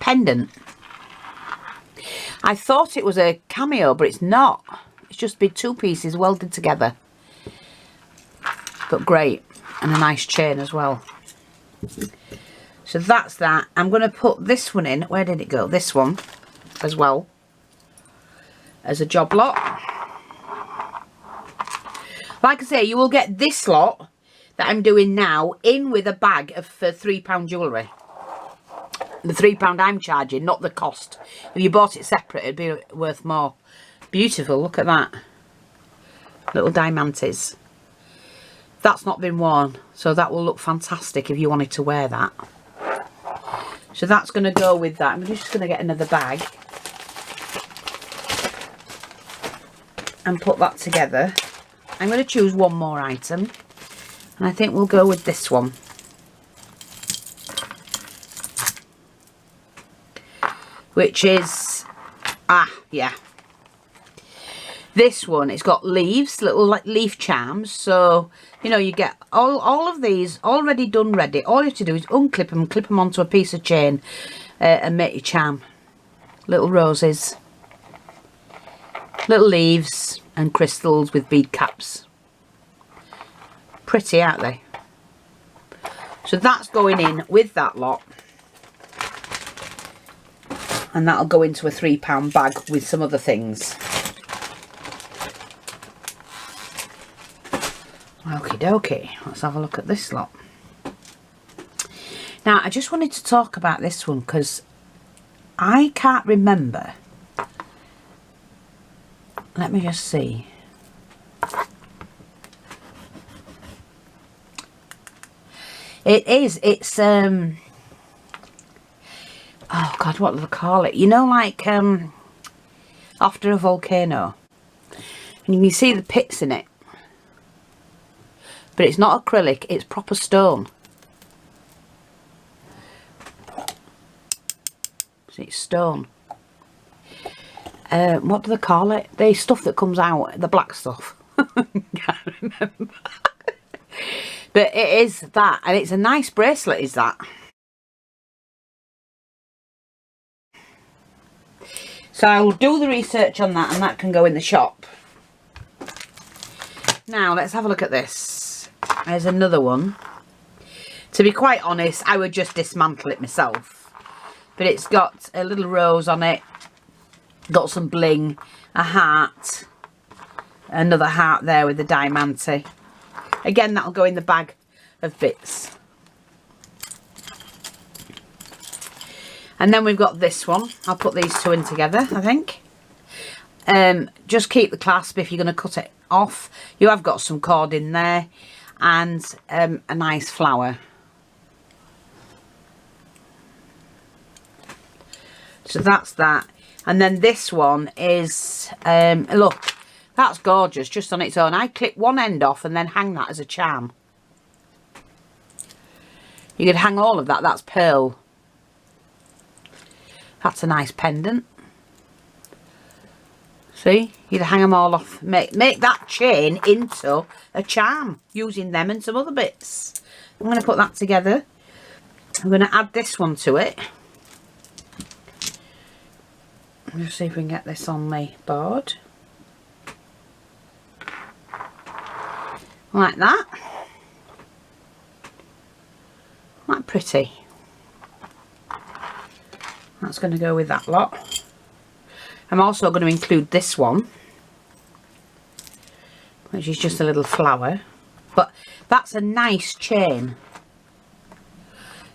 pendant. I thought it was a cameo, but it's not. It's just been 2 pieces welded together. But great. And a nice chain as well. So that's that. I'm going to put this one in. Where did it go? This one as well. As a job lot. Like I say, you will get this lot that I'm doing now in with a bag of £3 jewellery. The £3 I'm charging, not the cost. If you bought it separate, it'd be worth more. Beautiful, look at that. Little diamantes. That's not been worn, so that will look fantastic if you wanted to wear that. So that's going to go with that. I'm just going to get another bag and put that together. I'm going to choose one more item, and I think we'll go with this one. Which is, yeah. This one, it's got leaves, little like leaf charms. So, you know, you get all of these already done ready. All you have to do is unclip them, clip them onto a piece of chain and make your charm. Little roses, little leaves and crystals with bead caps. Pretty, aren't they? So that's going in with that lot. And that'll go into a £3 bag with some other things. Okie dokie, let's have a look at this lot. Now, I just wanted to talk about this one because I can't remember. Let me just see. It's oh God, what do they call it? You know, like after a volcano. And you can see the pits in it. But it's not acrylic, it's proper stone. See, it's stone. What do they call it? The stuff that comes out, the black stuff. Can't remember. But it is that, and it's a nice bracelet, is that. So I'll do the research on that, and that can go in the shop. Now, let's have a look at this. There's another one. To be quite honest, I would just dismantle it myself. But it's got a little rose on it. Got some bling. A heart. Another heart there with the diamante. Again, that'll go in the bag of bits. And then we've got this one. I'll put these two in together, I think. Just keep the clasp if you're going to cut it off. You have got some cord in there. And a nice flower. So that's that. And then this one is, look, that's gorgeous just on its own. I clip one end off and then hang that as a charm. You could hang all of that. That's pearl. That's a nice pendant. See, you'd hang them all off. Make that chain into a charm using them and some other bits. I'm going to put that together. I'm going to add this one to it. Let's see if we can get this on the board. Like that. That pretty. That's going to go with that lot. I'm also going to include this one, which is just a little flower. But that's a nice chain.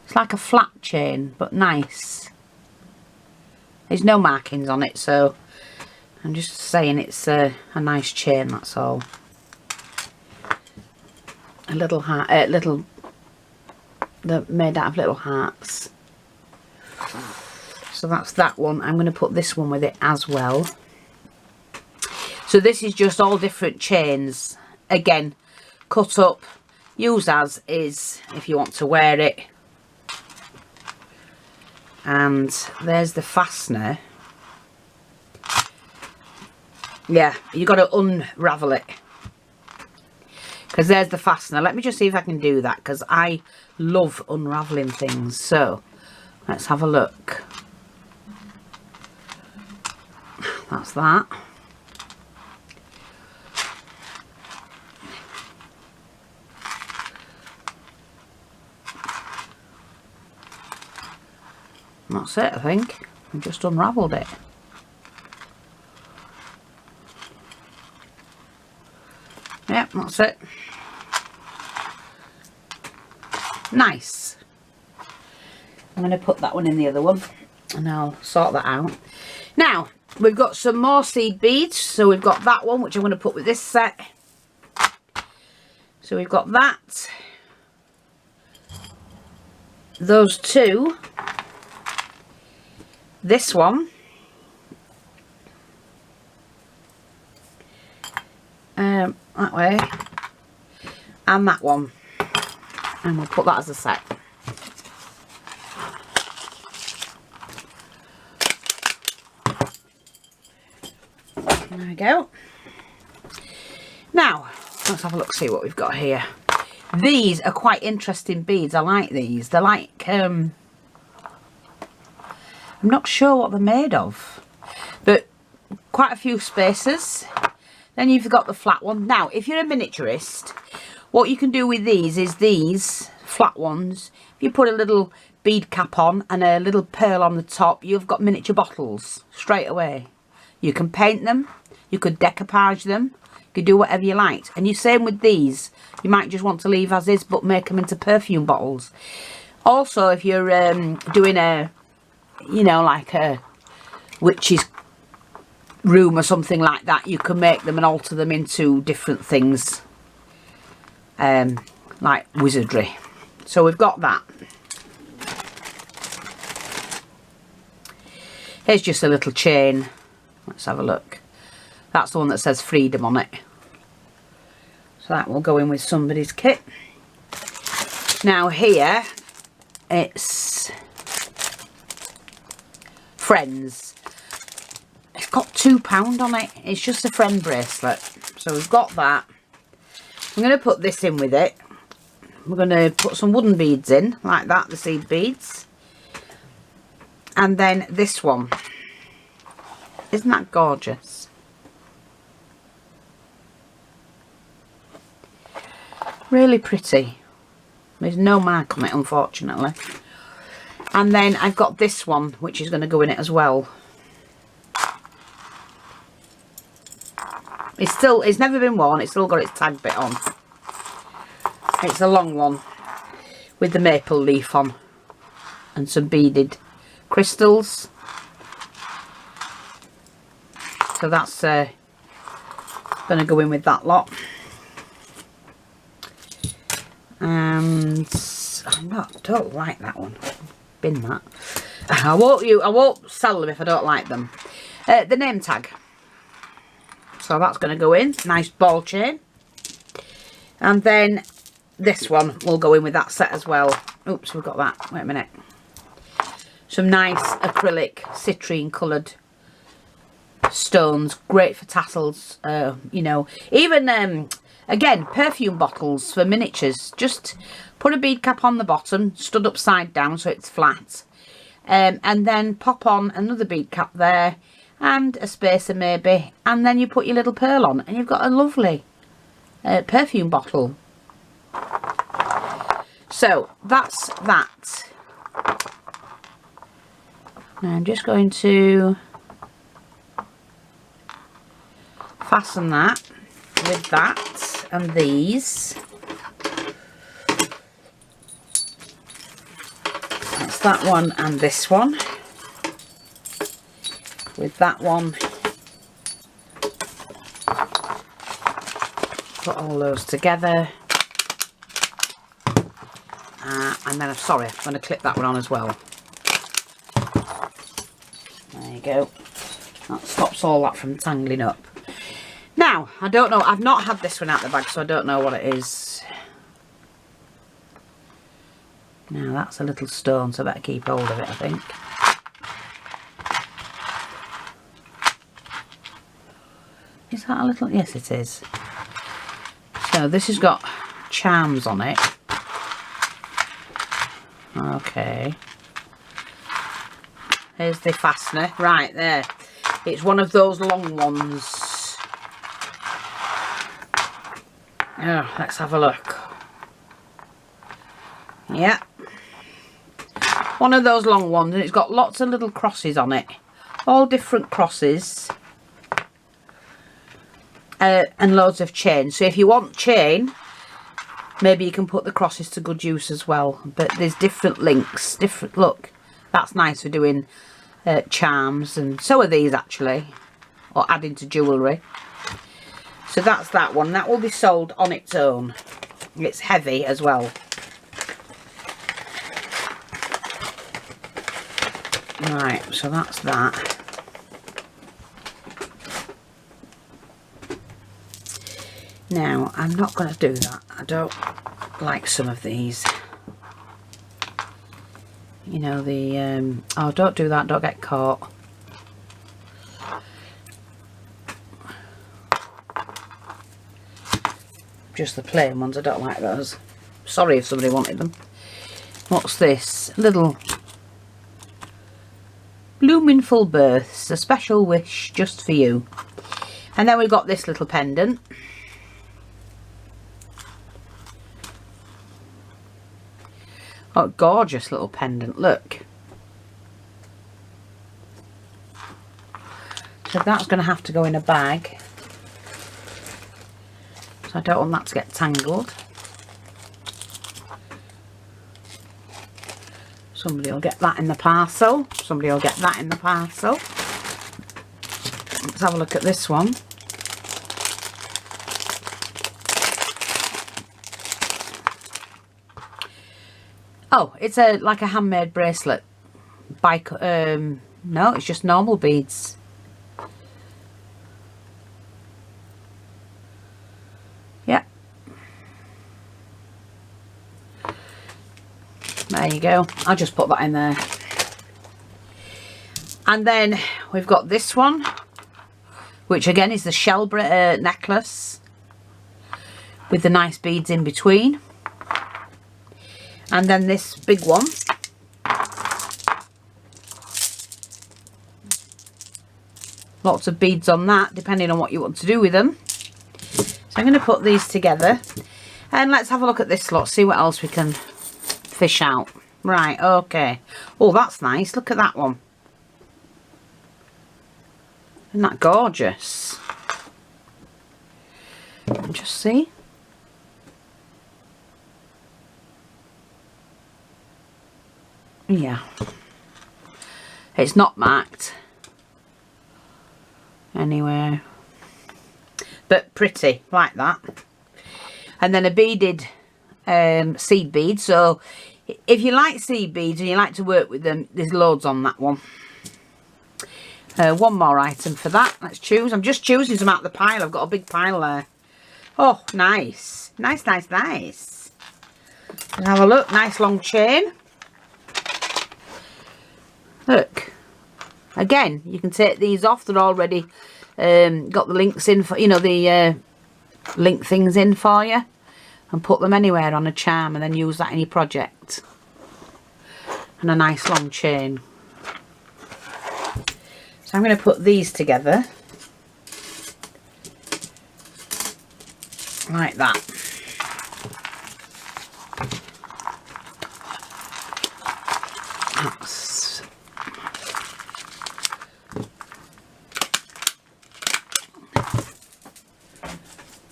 It's like a flat chain, but nice. There's no markings on it, so I'm just saying it's a nice chain, that's all. a little heart, they're made out of little hearts. So that's that one. I'm going to put this one with it as well. So this is just all different chains. Again, cut up, use as is if you want to wear it. And there's the fastener. Yeah, you got to unravel it. Because there's the fastener. Let me just see if I can do that, because I love unraveling things. So let's have a look. That's that. That's it, I think. I just unravelled it. Yep, that's it. Nice. I'm going to put that one in the other one and I'll sort that out. Now, we've got some more seed beads. So we've got that one, which I'm going to put with this set. So we've got that. Those two. This one. That way. And that one. And we'll put that as a set. There we go. Now, let's have a look, see what we've got here. These are quite interesting beads. I like these. They're like, I'm not sure what they're made of, but quite a few spacers. Then you've got the flat one. Now, if you're a miniaturist, what you can do with these is these flat ones. If you put a little bead cap on and a little pearl on the top, you've got miniature bottles straight away. You can paint them. You could decoupage them. You could do whatever you like. And you same with these. You might just want to leave as is, but make them into perfume bottles. Also, if you're doing a, you know, like a witch's room or something like that, you can make them and alter them into different things, like wizardry. So we've got that. Here's just a little chain. Let's have a look. That's the one that says freedom on it. So that will go in with somebody's kit. Now here it's Friends. It's got £2 on it. It's just a friend bracelet. So we've got that. I'm going to put this in with it. We're going to put some wooden beads in, like that, the seed beads. And then this one. Isn't that gorgeous? Really pretty. There's no mark on it, unfortunately. And then I've got this one, which is going to go in it as well. It's never been worn. It's still got its tag bit on. It's a long one with the maple leaf on and some beaded crystals. So that's going to go in with that lot. And I don't like that one. Bin that. I won't sell them if I don't like them. The name tag. So that's going to go in. Nice ball chain. And then this one will go in with that set as well. Oops, we've got that. Wait a minute. Some nice acrylic citrine coloured stones. Great for tassels. You know, even again, perfume bottles for miniatures. Just put a bead cap on the bottom, stood upside down so it's flat. And then pop on another bead cap there. And a spacer maybe, and then you put your little pearl on and you've got a lovely perfume bottle. So that's that. Now I'm just going to fasten that with that and these. That's that one and this one. With that one, put all those together. And then, sorry, I'm going to clip that one on as well. There you go. That stops all that from tangling up. Now, I don't know, I've not had this one out the bag, so I don't know what it is. Now, that's a little stone, so I better keep hold of it, I think. Is that a little? Yes, it is. So, this has got charms on it. Okay. Here's the fastener. Right, there. It's one of those long ones. Oh, let's have a look. Yeah. One of those long ones, and it's got lots of little crosses on it. All different crosses. And loads of chain. So if you want chain, maybe you can put the crosses to good use as well. But there's different links. Look, that's nice for doing charms, and so are these actually, or adding to jewellery. So that's that one. That will be sold on its own. It's heavy as well. Right, so that's that. Now, I'm not going to do that. I don't like some of these. You know, the... oh, don't do that. Don't get caught. Just the plain ones. I don't like those. Sorry if somebody wanted them. What's this? Little... Blooming full births. A special wish just for you. And then we've got this little pendant. Oh, gorgeous little pendant, look. So that's going to have to go in a bag. So I don't want that to get tangled. Somebody will get that in the parcel. Somebody will get that in the parcel. Let's have a look at this one. Oh, it's like a handmade bracelet. No, it's just normal beads. Yeah. There you go. I'll just put that in there. And then we've got this one, which again is the shell necklace with the nice beads in between. And then this big one. Lots of beads on that, depending on what you want to do with them. So I'm going to put these together. And let's have a look at this lot, see what else we can fish out. Right, okay. Oh, that's nice. Look at that one. Isn't that gorgeous? Just see. Yeah, it's not marked anywhere, but pretty like that. And then a beaded seed bead. So if you like seed beads and you like to work with them, there's loads on that one. One more item for that. Let's choose. I'm just choosing some out of the pile. I've got a big pile there. Oh, nice, nice, nice, nice. Let's have a look. Nice long chain. Look, again, you can take these off. They're already got the links in for, you know, the link things in for you, and put them anywhere on a charm and then use that in your project. And a nice long chain. So I'm going to put these together like that. That's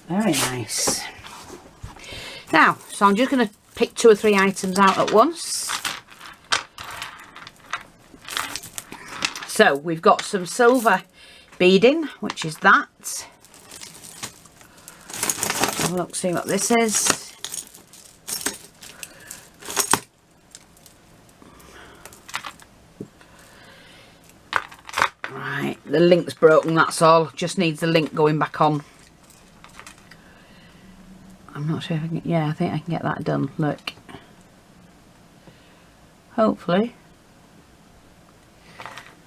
very nice. Now, so I'm just going to pick 2 or 3 items out at once. So we've got some silver beading, which is that. Have a look, see what this is. the link's broken, that's all. Just needs the link going back on. I'm not sure if I can, yeah, I think I can get that done, look. Hopefully.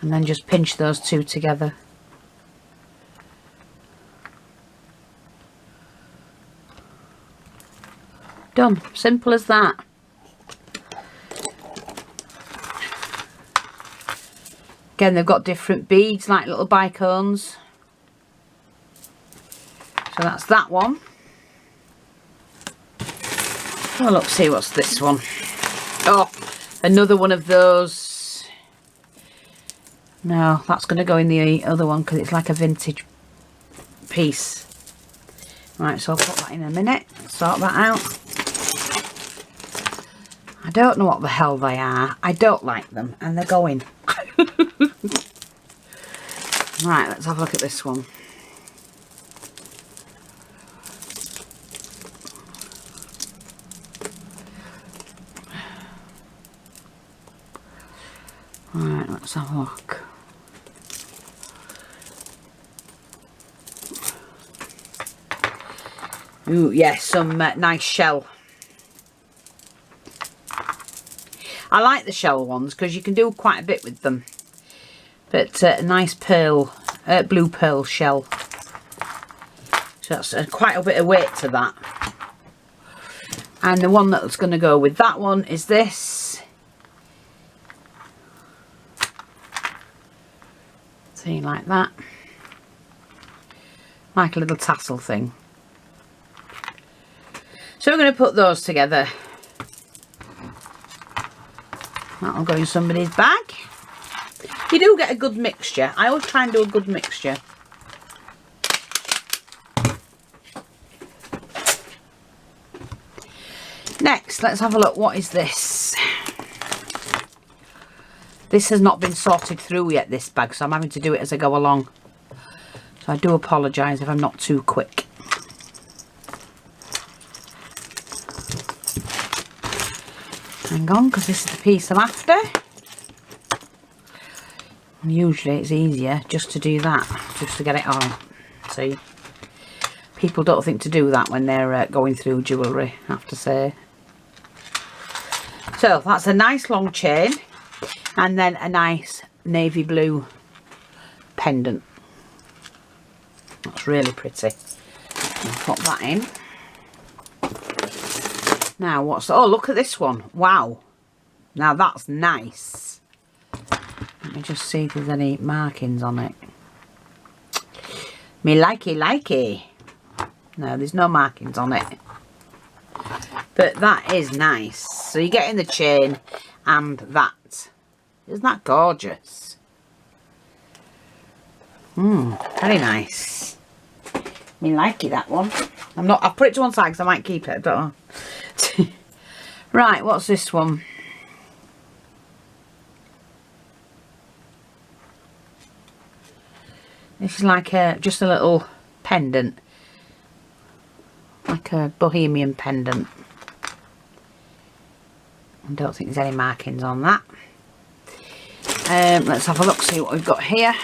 And then just pinch those two together. Done. Simple as that. Again, they've got different beads, like little bicones. So that's that one. Well, let's see what's this one. Oh, another one of those. No, that's going to go in the other one because it's like a vintage piece. Right, so I'll put that in a minute. Sort that out. I don't know what the hell they are. I don't like them, and they're going. Right, let's have a look at this one. Right, let's have a look. Ooh, yes, some nice shell. I like the shell ones because you can do quite a bit with them. But a nice pearl, blue pearl shell. So that's quite a bit of weight to that. And the one that's going to go with that one is this. See, like that. Like a little tassel thing. So we're going to put those together. That'll go in somebody's bag. You do get a good mixture. I always try and do a good mixture. Next, let's have a look. What is this? This has not been sorted through yet, this bag, so I'm having to do it as I go along. So I do apologise if I'm not too quick. Hang on, because this is the piece I'm after. And usually it's easier just to do that, just to get it on. See? People don't think to do that when they're going through jewellery, I have to say. So that's a nice long chain. And then a nice navy blue pendant. That's really pretty. I'll pop that in. Now what's, oh, look at this one. Wow. Now that's nice. Let me just see if there's any markings on it. Me likey. No, there's no markings on it. But that is nice. So you get in the chain and that. Isn't that gorgeous? Very nice. Me likey that one. I've put it to one side because I might keep it, I don't know. Right, what's this one? This is like just a little pendant. Like a bohemian pendant. I don't think there's any markings on that. Let's have a look, see what we've got here.